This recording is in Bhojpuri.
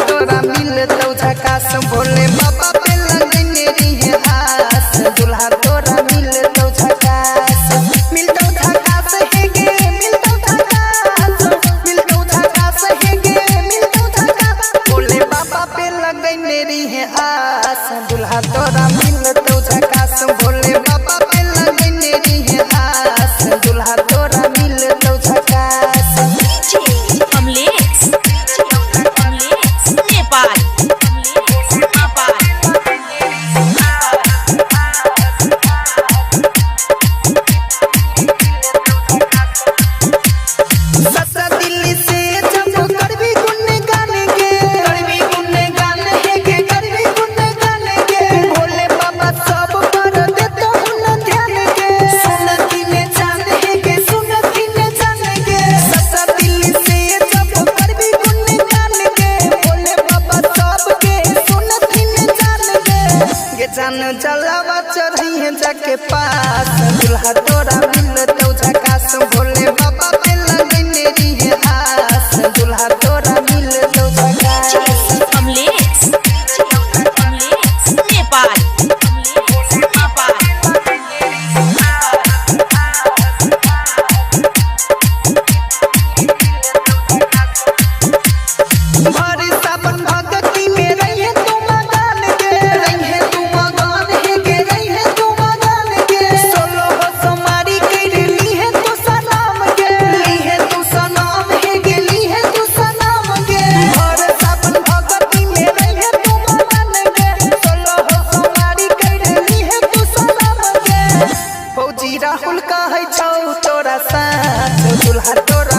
तोरा मिलतौ झकास भोले बाबा पे लगने रही आस दुल्हा तोरा मिलतौ झकास है गे मिलतौ झकास है गे मिलतौ झकास भोले बाबा पे लगने रही आस दुल्हा तोरा मिलतौ झकास भोले बाबा पे लगने रही आस दुल्हा तोरा मिलतौ झकास। जान जलावा चढ़ी जाके पास दुल्हा तोरा मिलतौ झकास भोले बाबा पे लगने रही आस दुल्हा तोरा मिलतौ झकास। राहुल कहै छौ तोरा साथ दुल्हा तोरा